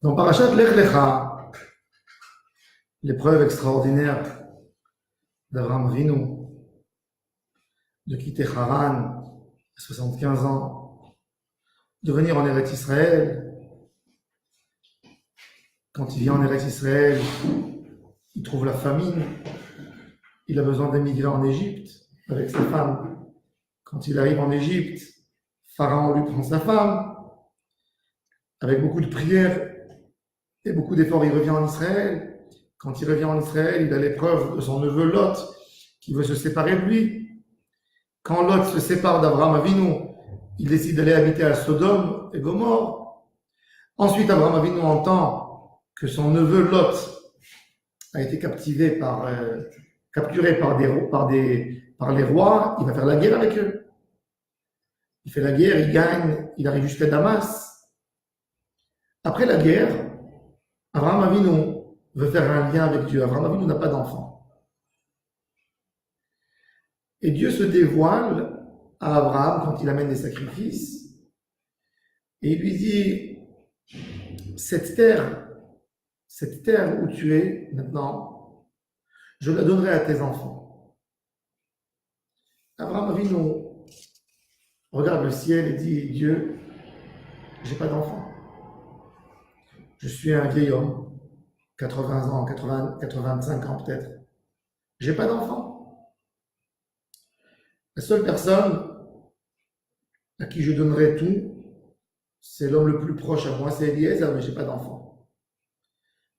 Dans Parashat Lech Lecha, l'épreuve extraordinaire d'Avraham Avinu de quitter Haran à 75 ans, de venir en Eretz Israël. Quand il vient en Eretz Israël, il trouve la famine, il a besoin d'émigrer en Égypte avec sa femme. Quand il arrive en Égypte, Pharaon lui prend sa femme. Avec beaucoup de prières et beaucoup d'efforts, il revient en Israël. Quand il revient en Israël, il a l'épreuve de son neveu Lot qui veut se séparer de lui. Quand Lot se sépare d'Avraham Avinu, il décide d'aller habiter à Sodome et Gomorrhe. Ensuite, Avraham Avinu entend que son neveu Lot a été capturé par les rois. Il va faire la guerre avec eux. Il fait la guerre, il gagne, il arrive jusqu'à Damas. Après la guerre, Avraham Avinu veut faire un lien avec Dieu. Avraham Avinu n'a pas d'enfant. Et Dieu se dévoile à Abraham quand il amène des sacrifices. Et il lui dit, cette terre où tu es maintenant, je la donnerai à tes enfants. Avraham Avinu regarde le ciel et dit, Dieu, j'ai pas d'enfant. Je suis un vieil homme, 80 ans, 85 ans peut-être. J'ai pas d'enfant. La seule personne à qui je donnerai tout, c'est l'homme le plus proche à moi, c'est Eliezer, mais j'ai pas d'enfant.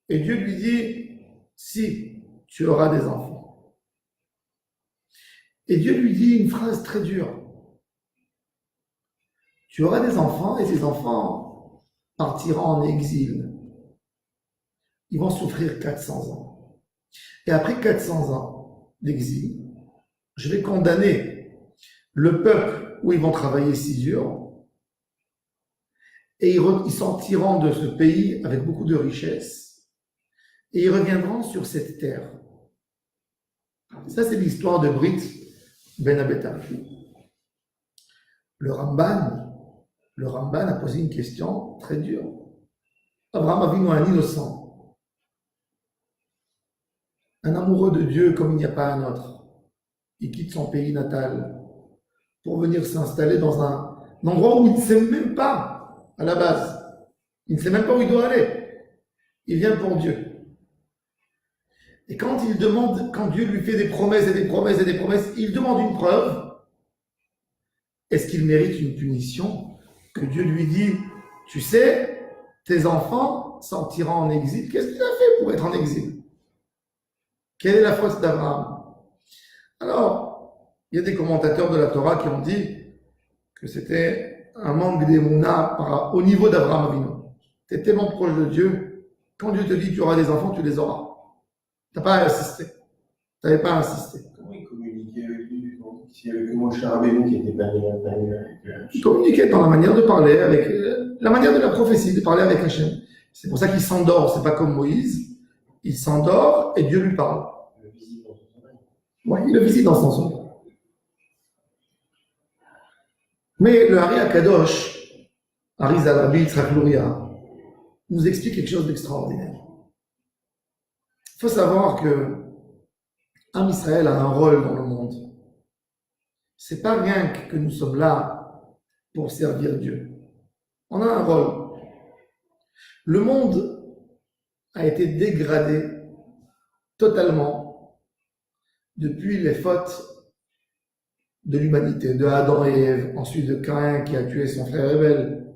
Et Dieu lui dit, si, tu auras des enfants. Et Dieu lui dit une phrase très dure. Tu auras des enfants et ces enfants partiront en exil. Ils vont souffrir 400 ans. Et après 400 ans d'exil, je vais condamner le peuple où ils vont travailler si dur et ils sortiront de ce pays avec beaucoup de richesses et ils reviendront sur cette terre. Ça, c'est l'histoire de Brit Ben Abetar. Le Ramban a posé une question très dure. Abraham Avinu, un innocent, un amoureux de Dieu comme il n'y a pas un autre. Il quitte son pays natal pour venir s'installer dans un endroit où il ne sait même pas à la base. Il ne sait même pas où il doit aller. Il vient pour Dieu. Et quand Dieu lui fait des promesses et des promesses et des promesses, il demande une preuve. Est-ce qu'il mérite une punition? Que Dieu lui dit, tu sais, tes enfants sortiront en exil. Qu'est-ce qu'il a fait pour être en exil? Quelle est la faute d'Abraham? Alors, il y a des commentateurs de la Torah qui ont dit que c'était un manque d'émouna au niveau d'Abraham Avinu. Tu es tellement proche de Dieu, quand Dieu te dit tu auras des enfants, tu les auras. Tu n'as pas à insister. Tu n'avais pas à insister. Comment il communiquait avec lui? S'il n'y avait que Moshe Rabbeinu qui était pas avec Il communiquait dans la manière de parler, avec la manière de la prophétie, de parler avec Hachem. C'est pour ça qu'il s'endort, c'est pas comme Moïse. Il s'endort et Dieu lui parle. Il le visite dans son sommeil. Oui, il le visite dans son sommeil. Mais le Hari Akadosh, Hari Zalabi Yitzhak Luria, nous explique quelque chose d'extraordinaire. Il faut savoir que Am Israël a un rôle dans le monde. C'est pas rien que nous sommes là pour servir Dieu. On a un rôle. Le monde a été dégradé totalement depuis les fautes de l'humanité, de Adam et Ève, ensuite de Caïn qui a tué son frère Abel,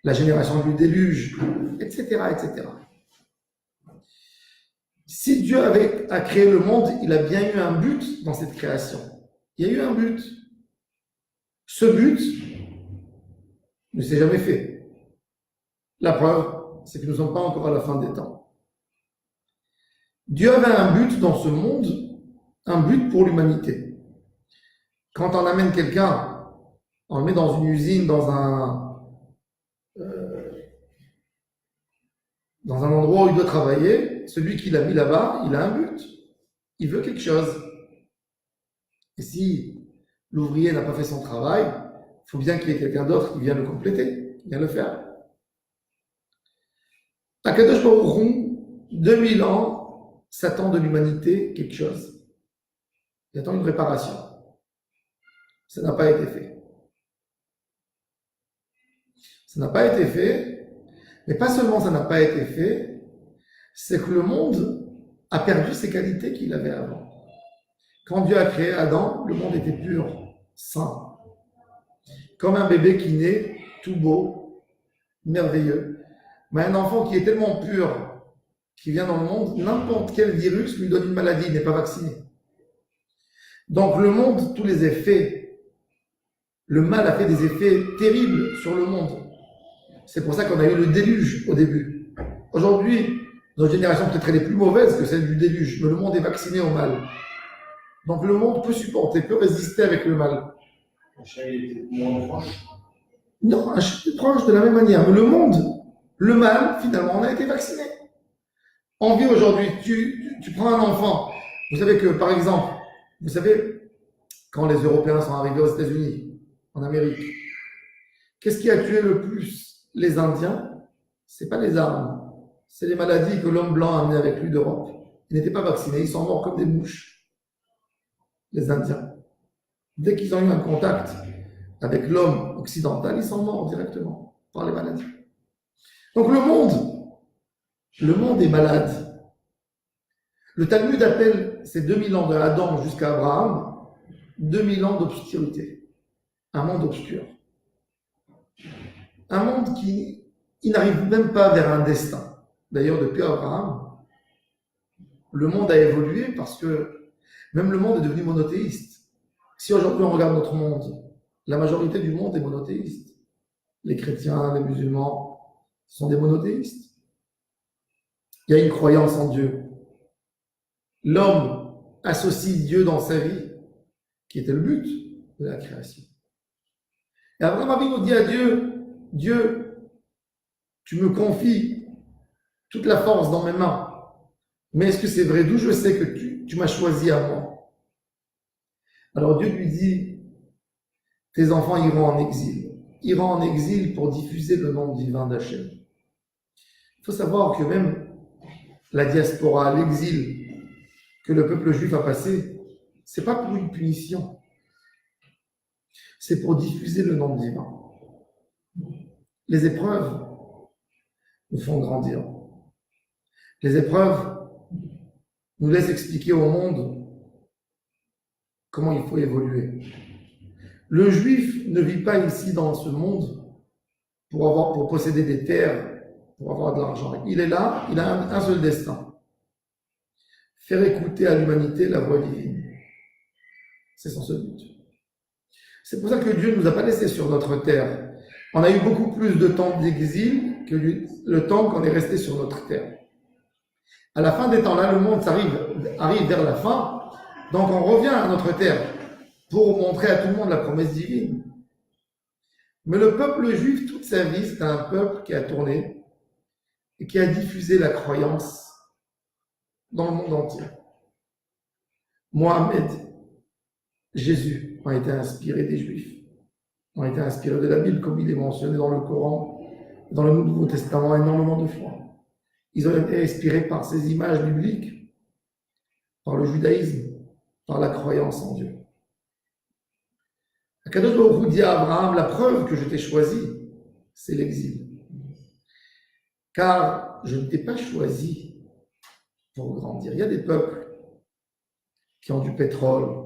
la génération du déluge, etc., etc. Si Dieu a créé le monde, il a bien eu un but dans cette création. Il y a eu un but. Ce but ne s'est jamais fait. La preuve, c'est que nous ne sommes pas encore à la fin des temps. Dieu avait un but dans ce monde, un but pour l'humanité. Quand on amène quelqu'un, on le met dans une usine, dans un endroit où il doit travailler, celui qui l'a mis là-bas, il a un but. Il veut quelque chose. Et si l'ouvrier n'a pas fait son travail, il faut bien qu'il y ait quelqu'un d'autre qui vienne le compléter, qui vienne le faire. Akadosh Baruch Hu, 2000 ans, s'attend de l'humanité quelque chose. Il attend une réparation. Ça n'a pas été fait. Ça n'a pas été fait, mais pas seulement ça n'a pas été fait, c'est que le monde a perdu ses qualités qu'il avait avant. Quand Dieu a créé Adam, le monde était pur, sain. Comme un bébé qui naît, tout beau, merveilleux. Mais un enfant qui est tellement pur, qui vient dans le monde, n'importe quel virus lui donne une maladie, il n'est pas vacciné. Donc le monde, tous les effets, le mal a fait des effets terribles sur le monde. C'est pour ça qu'on a eu le déluge au début. Aujourd'hui, notre génération peut-être elle est plus mauvaise que celle du déluge, mais le monde est vacciné au mal. Donc le monde peut supporter, peut résister avec le mal. Hachem était moins proche. Non, Hachem est proche de la même manière. Mais le monde, le mal, finalement, on a été vacciné. On vit aujourd'hui, tu prends un enfant. Vous savez que, par exemple, vous savez, quand les Européens sont arrivés aux États-Unis, en Amérique, qu'est-ce qui a tué le plus les Indiens? C'est pas les armes, c'est les maladies que l'homme blanc a amenées avec lui d'Europe. Ils n'étaient pas vaccinés, ils sont morts comme des mouches, les Indiens. Dès qu'ils ont eu un contact avec l'homme occidental, ils sont morts directement par les maladies. Donc le monde est malade. Le Talmud appelle ces 2000 ans de Adam jusqu'à Abraham 2000 ans d'obscurité. Un monde obscur. Un monde qui n'arrive même pas vers un destin. D'ailleurs, depuis Abraham, le monde a évolué parce que même le monde est devenu monothéiste. Si aujourd'hui on regarde notre monde, la majorité du monde est monothéiste. Les chrétiens, les musulmans sont des monothéistes. Il y a une croyance en Dieu. L'homme associe Dieu dans sa vie, qui était le but de la création. Et Abraham Avinu dit à Dieu, Dieu, tu me confies toute la force dans mes mains, mais est-ce que c'est vrai? D'où je sais que tu m'as choisi à moi? Alors Dieu lui dit, tes enfants iront en exil pour diffuser le nom divin d'Hachem. Il faut savoir que même la diaspora, l'exil que le peuple juif a passé, c'est pas pour une punition, c'est pour diffuser le nom divin. Les épreuves nous font grandir. Les épreuves nous laissent expliquer au monde comment il faut évoluer. Le juif ne vit pas ici dans ce monde pour posséder des terres, pour avoir de l'argent. Il est là, il a un seul destin. Faire écouter à l'humanité la voix divine. C'est son seul but. C'est pour ça que Dieu ne nous a pas laissés sur notre terre. On a eu beaucoup plus de temps d'exil que le temps qu'on est resté sur notre terre. À la fin des temps, là, le monde arrive vers la fin, donc on revient à notre terre pour montrer à tout le monde la promesse divine. Mais le peuple juif, toute sa vie, c'est un peuple qui a tourné et qui a diffusé la croyance dans le monde entier. Mohamed, Jésus ont été inspirés des Juifs, ont été inspirés de la Bible, comme il est mentionné dans le Coran, dans le Nouveau Testament, énormément de fois. Ils ont été inspirés par ces images bibliques, par le judaïsme, par la croyance en Dieu. Akadosh Baruch Hu dit à Abraham, la preuve que je t'ai choisi, c'est l'exil. Car je ne t'ai pas choisi pour grandir. Il y a des peuples qui ont du pétrole,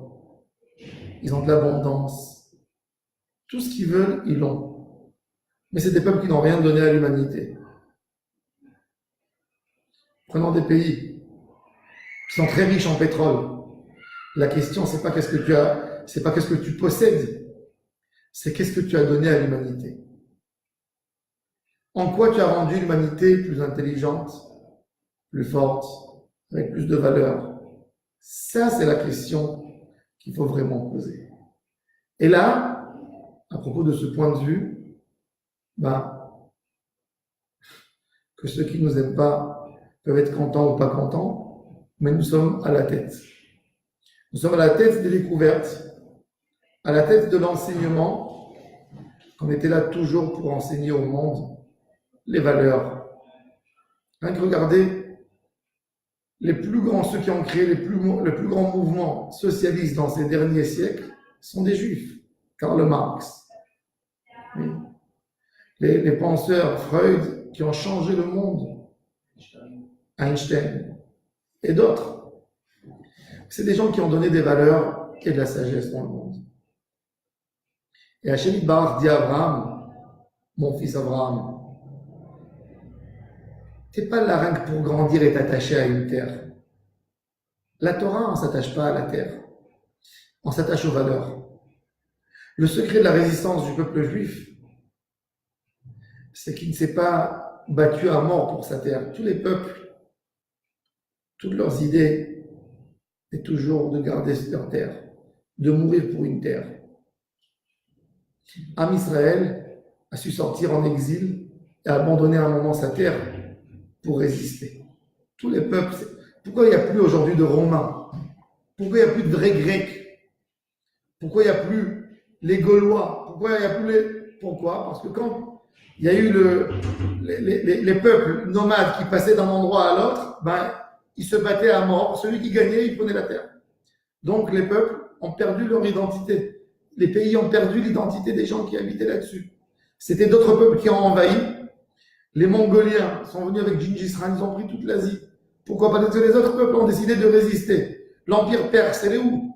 ils ont de l'abondance. Tout ce qu'ils veulent, ils l'ont. Mais c'est des peuples qui n'ont rien donné à l'humanité. Prenons des pays qui sont très riches en pétrole. La question, c'est pas qu'est-ce que tu as, c'est pas qu'est-ce que tu possèdes, c'est qu'est-ce que tu as donné à l'humanité. En quoi tu as rendu l'humanité plus intelligente, plus forte, avec plus de valeur? Ça, c'est la question qu'il faut vraiment poser. Et là, à propos de ce point de vue, que ceux qui ne nous aiment pas peuvent être contents ou pas contents, mais nous sommes à la tête. Nous sommes à la tête des découvertes, à la tête de l'enseignement, qu'on était là toujours pour enseigner au monde les valeurs Rien que regardez les plus grands, ceux qui ont créé les plus grands mouvements socialistes dans ces derniers siècles sont des juifs. Karl Marx, oui. Les penseurs, Freud, qui ont changé le monde, Einstein et d'autres. C'est des gens qui ont donné des valeurs et de la sagesse dans le monde. Et Hachem Yitbarach dit à Abraham, mon fils Abraham, tu n'es pas là rien que pour grandir et t'attacher à une terre. La Torah, on ne s'attache pas à la terre. On s'attache aux valeurs. Le secret de la résistance du peuple juif, c'est qu'il ne s'est pas battu à mort pour sa terre. Tous les peuples, toutes leurs idées, est toujours de garder leur terre, de mourir pour une terre. Am Israël a su sortir en exil et abandonner à un moment sa terre pour résister. Tous les peuples, pourquoi il n'y a plus aujourd'hui de Romains? Pourquoi il n'y a plus de vrais Grecs? Pourquoi il n'y a plus les Gaulois? Pourquoi il n'y a plus les... Pourquoi? Parce que quand il y a eu les peuples nomades qui passaient d'un endroit à l'autre, ben, ils se battaient à mort. Celui qui gagnait, il prenait la terre. Donc les peuples ont perdu leur identité. Les pays ont perdu l'identité des gens qui habitaient là-dessus. C'était d'autres peuples qui ont envahi. Les Mongoliens sont venus avec Gengis Khan, ils ont pris toute l'Asie. Pourquoi? Parce que les autres peuples ont décidé de résister. L'Empire perse, elle est où?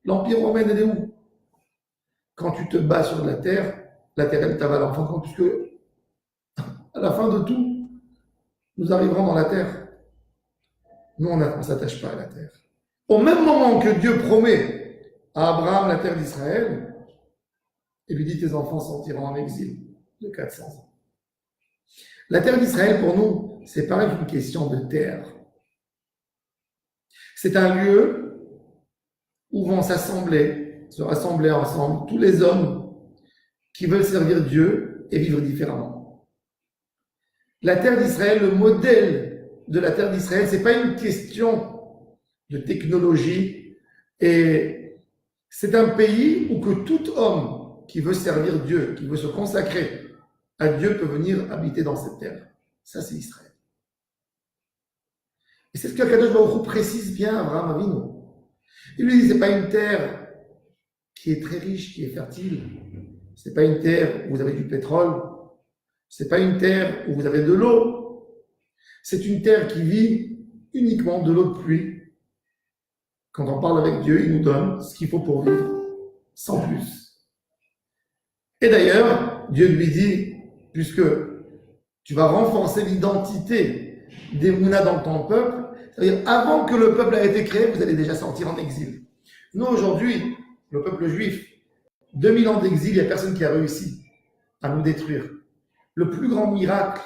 L'Empire romain, elle est où? Quand tu te bats sur la terre, elle t'avale en fin de compte, puisque à la fin de tout, nous arriverons dans la terre. Nous, on ne s'attache pas à la terre. Au même moment que Dieu promet à Abraham la terre d'Israël, il lui dit, tes enfants sortiront en exil de 400 ans. La terre d'Israël, pour nous, c'est pareil qu'une question de terre. C'est un lieu où vont se rassembler ensemble tous les hommes qui veulent servir Dieu et vivre différemment. La terre d'Israël, le modèle de la terre d'Israël, c'est pas une question de technologie, et c'est un pays où que tout homme qui veut servir Dieu, qui veut se consacrer à Dieu peut venir habiter dans cette terre. Ça, c'est Israël. Et c'est ce que Kadosh Baruch Hu précise bien à Abraham Avinu. Il lui dit, c'est pas une terre qui est très riche, qui est fertile. C'est pas une terre où vous avez du pétrole. C'est pas une terre où vous avez de l'eau. C'est une terre qui vit uniquement de l'eau de pluie. Quand on parle avec Dieu, il nous donne ce qu'il faut pour vivre, sans plus. Et d'ailleurs, Dieu lui dit, puisque tu vas renforcer l'identité des Mouna dans ton peuple, c'est-à-dire avant que le peuple ait été créé, vous allez déjà sortir en exil. Nous, aujourd'hui, le peuple juif, 2000 ans d'exil, il n'y a personne qui a réussi à nous détruire. Le plus grand miracle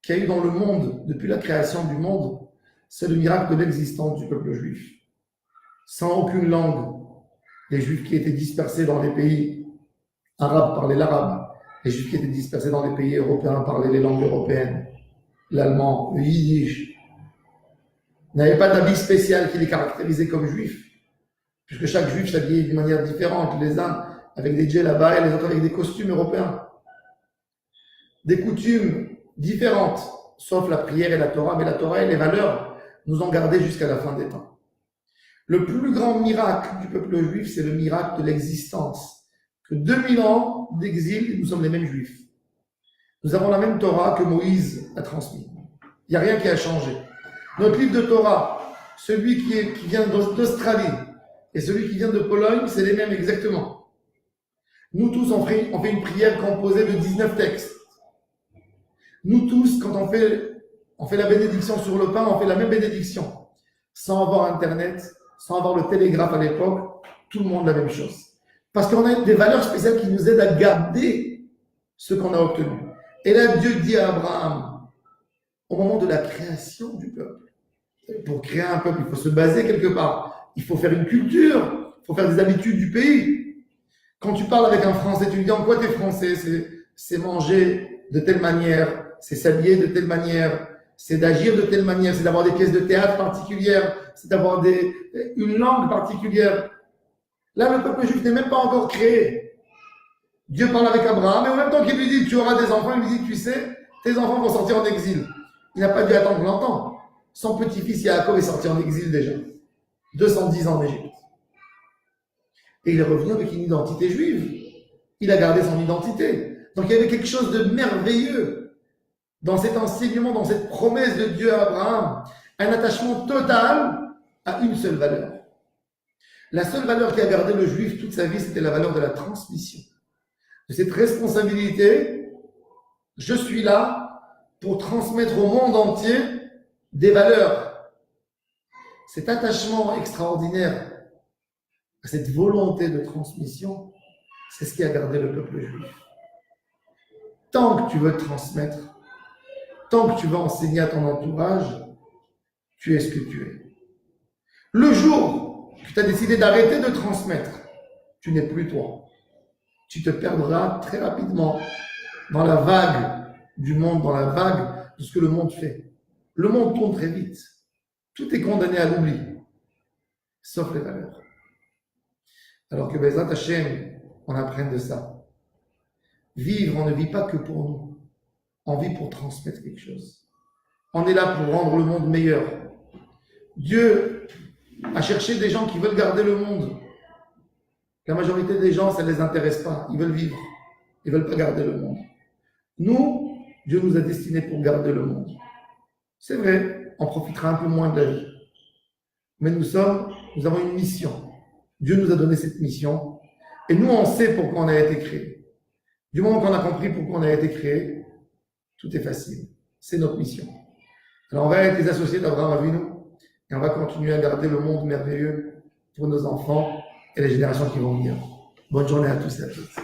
qu'il y a eu dans le monde, depuis la création du monde, c'est le miracle de l'existence du peuple juif. Sans aucune langue, les juifs qui étaient dispersés dans les pays arabes parlaient l'arabe, les juifs qui étaient dispersés dans les pays européens parlaient les langues européennes, l'allemand, le yiddish. Ils n'avaient pas d'habit spécial qui les caractérisait comme juifs, puisque chaque juif s'habillait d'une manière différente, les uns avec des djellabas et les autres avec des costumes européens. Des coutumes différentes, sauf la prière et la Torah, mais la Torah et les valeurs nous ont gardés jusqu'à la fin des temps. Le plus grand miracle du peuple juif, c'est le miracle de l'existence. Que 2000 ans d'exil, nous sommes les mêmes juifs. Nous avons la même Torah que Moïse a transmise. Il n'y a rien qui a changé. Notre livre de Torah, celui qui vient d'Australie et celui qui vient de Pologne, c'est les mêmes exactement. Nous tous, on fait une prière composée de 19 textes. Nous tous, quand on fait la bénédiction sur le pain, on fait la même bénédiction. Sans avoir Internet, sans avoir le télégraphe à l'époque, tout le monde la même chose. Parce qu'on a des valeurs spéciales qui nous aident à garder ce qu'on a obtenu. Et là, Dieu dit à Abraham, au moment de la création du peuple, pour créer un peuple, il faut se baser quelque part. Il faut faire une culture, il faut faire des habitudes du pays. Quand tu parles avec un Français, tu lui dis en quoi t'es français? C'est manger de telle manière, c'est s'habiller de telle manière, c'est d'agir de telle manière, c'est d'avoir des pièces de théâtre particulières, c'est d'avoir une langue particulière. Là, le peuple juif n'est même pas encore créé. Dieu parle avec Abraham, et en même temps qu'il lui dit, tu auras des enfants, il lui dit, tu sais, tes enfants vont sortir en exil. Il n'a pas dû attendre longtemps. Son petit-fils Yaakov est sorti en exil déjà. 210 ans en Égypte. Et il est revenu avec une identité juive. Il a gardé son identité. Donc il y avait quelque chose de merveilleux dans cet enseignement, dans cette promesse de Dieu à Abraham. Un attachement total à une seule valeur. La seule valeur qui a gardé le juif toute sa vie, c'était la valeur de la transmission. De cette responsabilité, je suis là pour transmettre au monde entier des valeurs. Cet attachement extraordinaire à cette volonté de transmission, c'est ce qui a gardé le peuple juif. Tant que tu veux transmettre, tant que tu veux enseigner à ton entourage, tu es ce que tu es. Le jour que tu as décidé d'arrêter de transmettre, tu n'es plus toi. Tu te perdras très rapidement dans la vague du monde, dans la vague de ce que le monde fait. Le monde tourne très vite. Tout est condamné à l'oubli, sauf les valeurs. Alors que Bezrat Hashem, on apprenne de ça. Vivre, on ne vit pas que pour nous. On vit pour transmettre quelque chose. On est là pour rendre le monde meilleur. Dieu a cherché des gens qui veulent garder le monde. La majorité des gens, ça ne les intéresse pas. Ils veulent vivre. Ils ne veulent pas garder le monde. Nous, Dieu nous a destinés pour garder le monde. C'est vrai, on profitera un peu moins de la vie. Mais nous avons une mission. Dieu nous a donné cette mission. Et nous, on sait pourquoi on a été créé. Du moment qu'on a compris pourquoi on a été créé, tout est facile. C'est notre mission. Alors on va être les associés d'Abraham Avinu et on va continuer à garder le monde merveilleux pour nos enfants et les générations qui vont venir. Bonne journée à tous et à toutes.